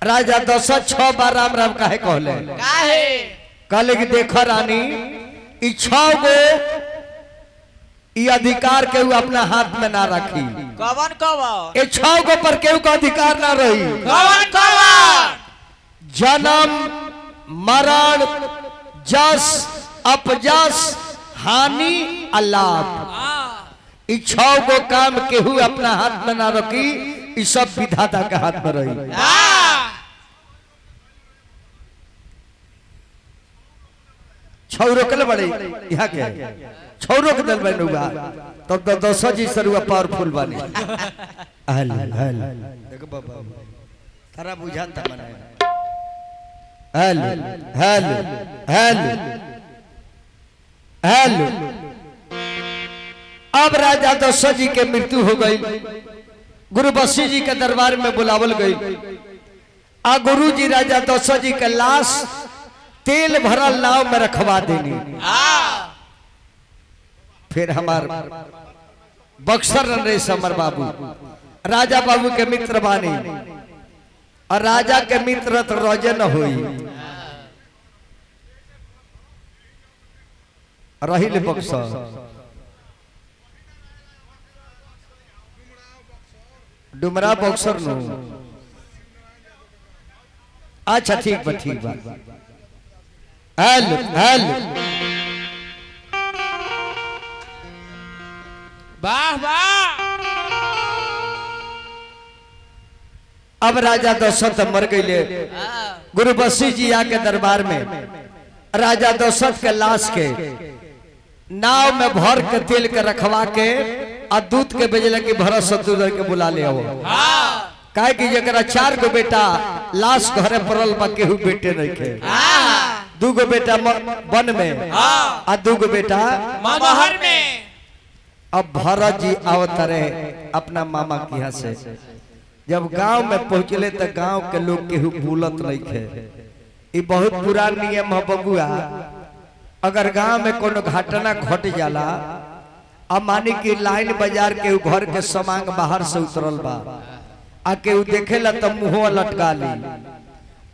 राजा दशरथ 6 बार राम राम काहे कहले कहले कि देखो रानी इच्छा गो अधिकार के अपना हाथ में ना रखी। कवन कवन इच्छा गो पर केहू का अधिकार ना रही। कवन कवन जन्म मरण जस अपजस हानि अलाप इच्छा गो काम केहू अपना हाथ में ना रखी। ये सब विधाता के हाथ में रही। छौरो के बड़े यहाँ के छौरो के दल बने हुआ तब तो 200 जी सरुआ पावरफुल बने। हल हल देखो बाबा तारा बुझाता मने हल हल हल हेलो। अब राजा दशरथ जी के मृत्यु हो गई, गुरु वशिष्ठ जी के दरबार में बुलावल गई। आ गुरु जी राजा दशरथ जी के लाश तेल भरल नाव में रखवा देनी। फिर हमार बक्सर नरेश अमर बाबू राजा बाबू के मित्र बानी, और राजा के मित्र तो रोजे न हुई रही बक्सर। डुमरा बक्सर नो। अच्छा ठीक बा ठीक बा। Hello hello. वाह वाह। अब राजा दशरथ मर गए। गुरु वशिष्ठ जी आके दरबार में राजा दशरथ के लाश के नाव में भर के तेल के रखवा के आ दूत के भेजल कि भरत शत्रुघ्न के बुला ले आओ। काहे कि जरा 4 गो बेटा लाश घरे पड़ल बा, केहू बेटे नहीं खे। 2 गो बेटा वन में आ 2 गो बेटा महल में। अब भरत जी आवत रहे अपना मामा के यहाँ से। जब गांव में पहुंचले तो गांव के लोग केहू भूलत नहीं थे। ये बहुत पुरान नियम है बबुआ। अगर गांव में कोनो घटना घट जाला, अब मानी कि लाइन बाजार के घर के सामान बाहर से उतरल बा, आ केहू देखेला तो मुंह लटका ली,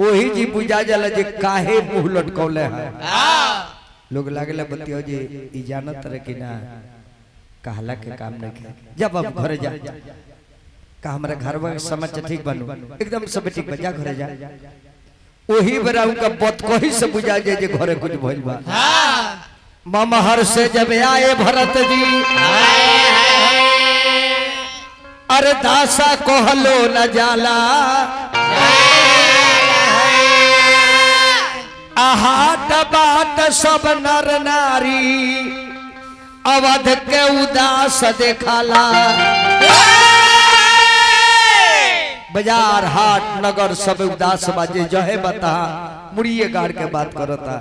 वही जी बुझा जाला जे काहे मुंह लटकौले है। लोग लागले बतियो जी ई जानत रहे कि ना कहला के काम नहीं के। जब अब घरे जा का हमारे घर में समझ ठीक बनू एकदम सब ठीक बजा घरे जा। वही बेरा उनका बत कही से बुझा जाए जे घरे कुछ भइल बा। ममहर से जब आए भरत जी, अरे दासा कहलो न जाला, आहाट बाट सब नर नारी, अवध के उदास देखाला। बाजार हाट नगर सब उदास बाजे जहे बता मुड़िए गाड़ के बात करता।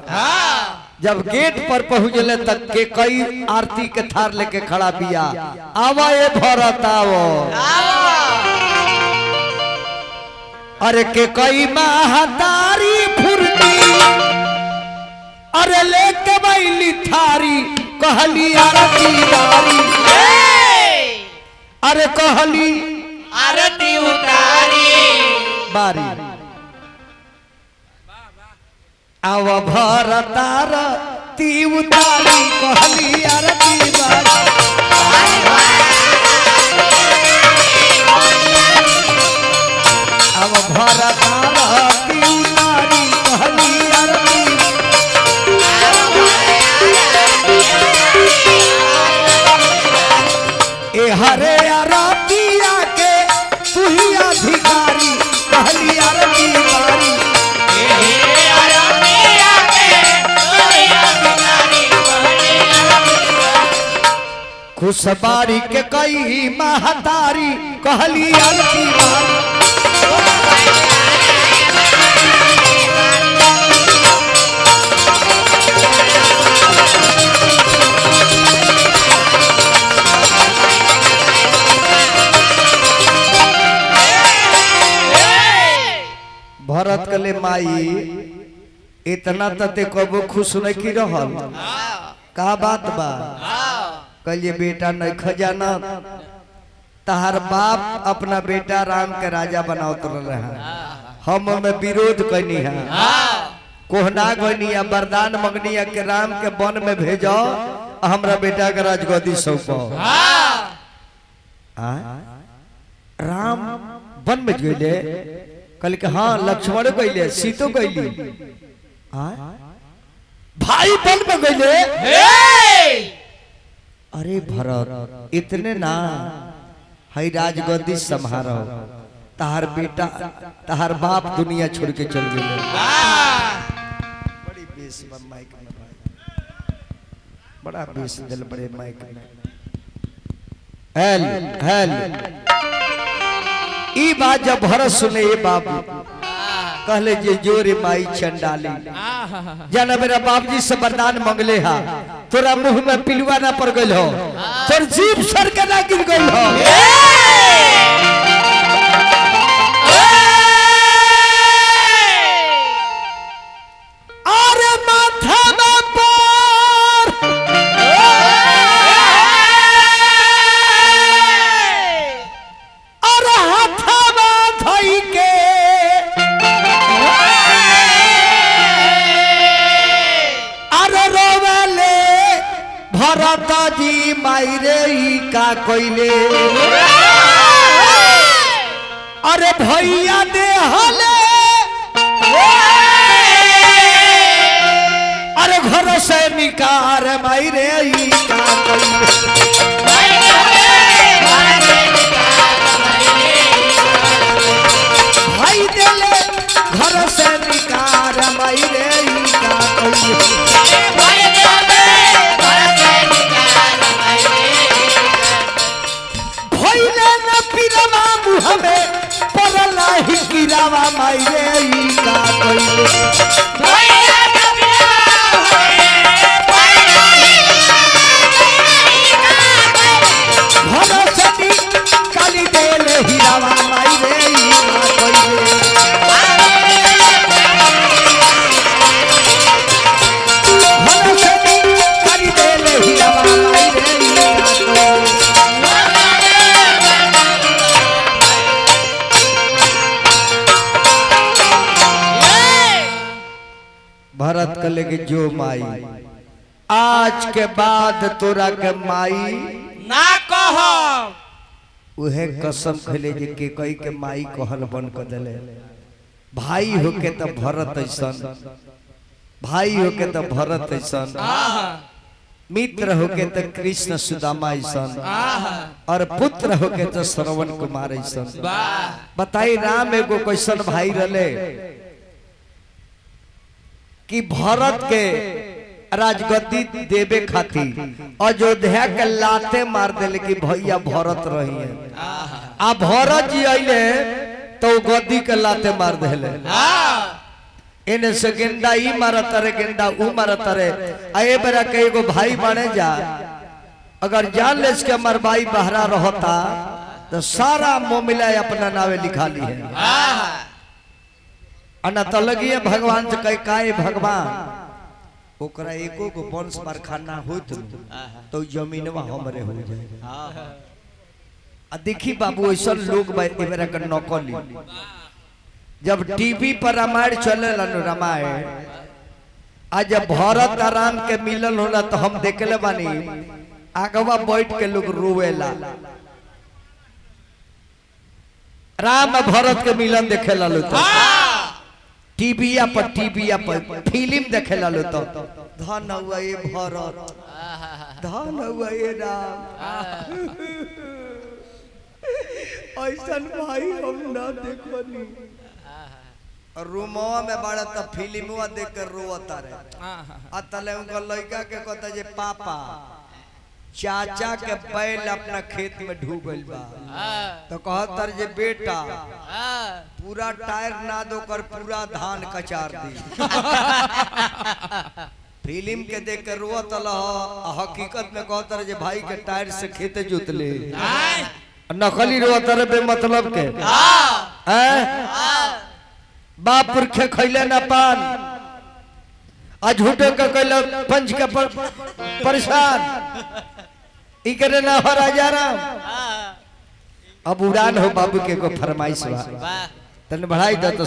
जब गेट पर पहुंचले तक के कई आरती के थार लेके खड़ा बिया। आवा ये भरत आवो, अरे के कई महतारी फुरती, अरे लेके बैली थारी, कहली आरती बारी, अरे कहली आरती उतारी बारी। आव भरतार ती उतारी, कहली आरती बारी। आव भरतार ती उतारी, कहली आरती। ए हरे आरतिया के तू ही अधिकारी, कहली आरती बारी। खुशबारी के कई महतारी, कहली आरती बारी। भरत कले माई इतना तते कबो खुश नहीं की रहल, का बात बा? कहिए बेटा नहीं खजाना, तहार बाप अपना बेटा राम के राजा बनावत रहे हैं, हम में विरोध करनी है, कोहना गनी है, वरदान मंगनी है कि राम के वन में भेजो, हमरा बेटा के राजगद्दी सौंपो। राम वन में गए, कल के हाँ लक्ष्मण गईले, सीतो गईली, भाई वन में गईले। अरे भरत इतने ना हई राजगद्दी संभारो, तहार बेटा तहार बाप दुनिया छोड़ के चल गए। बड़ी बेस माइक में भाई, बड़ा बेस दिल बड़े माइक में। हेल हेल ई बात जब भरत सुने, ये बाबू कहले जे जोरे माई चंडाली जाना मेरा बाबूजी से वरदान मंगले हा तोरा मुंह में पिलुआ ना पड़ गइल हो तोर जीभ सर के ना गिर गइल हो अरे माथा में पर अरे हाथा में धई के अरे रोवेले भरत जी मायरे ई का कोइले अरे भैया दे हले अरे घर से निकार मायरे ई का भाई देले घर से निकार मायरे ई का भइले न पिरवा मुँह में परला ही गिरावा मायरे ई का भरोसनी काली देले हिरावा मायरे ई का भरोसनी काली देले हिरावा मायरे ई का भरत कले के जो माई आज के बाद तोरा के माई ना कहो उहे कसम खले जे के कई के माई कहल बन कर देले भाई होके त भरत ऐसन भाई होके त भरत ऐसन मित्र होके त कृष्ण सुदामा ऐसन और पुत्र होके त श्रवण कुमार ऐसन बताई राम एगो कैसन भाई रले कि भरत के राजगद्दी देवे खातिर अयोध्या के लाते मार देले कि भैया भरत रही है आ भरत जी अइले तो गद्दी के लाते मार देले इने से गेंदा ई मारत रे गेंदा ऊ मारत रे ए बेरा के एगो भाई बने जा अगर जान लेस के हमर भाई बहरा रहता तो सारा मोमिला अपना नावे लिखा ली है अना तलगी भगवान से कह काए भगवान ओकरा एको को वंश कारखाना होत तो जमीनवा हमरे हो जाए आ देखी बाबू ऐसा लोग एबरा के नकली जब टीवी पर रामायण चले रामायण आज जब भरत राम के मिलन होला तो हम देखले बानी आगवा बैठ के लोग रोवेला राम भरत के मिलन देखेला लो तो टीविया पर फिल्म देखे लो तो धन हुआ ये भरत धन हुआ ये राम ऐसा भाई हम ना देखनी रूमवा में बड़ा तो फिल्मवा देख कर रोता रहे अतले उनका लड़का के कहता जे पापा चाचा के बैल अपना खेत में ढूक गइल बा तो कहतर जे बेटा पूरा टायर ना दो कर पूरा धान कचार दी फिल्म के देख कर रोत हकीकत में कहतर जे भाई के टायर से खेते जोत ले नकली रोत रे बेमतलब के बाप पुरखे खैले ना पान आ झूठे के कैले पंच के परेशान ई करे ना हो राजा राम अब उड़ान हो बाबू के को फरमाइश बा तने बढ़ाई दो तो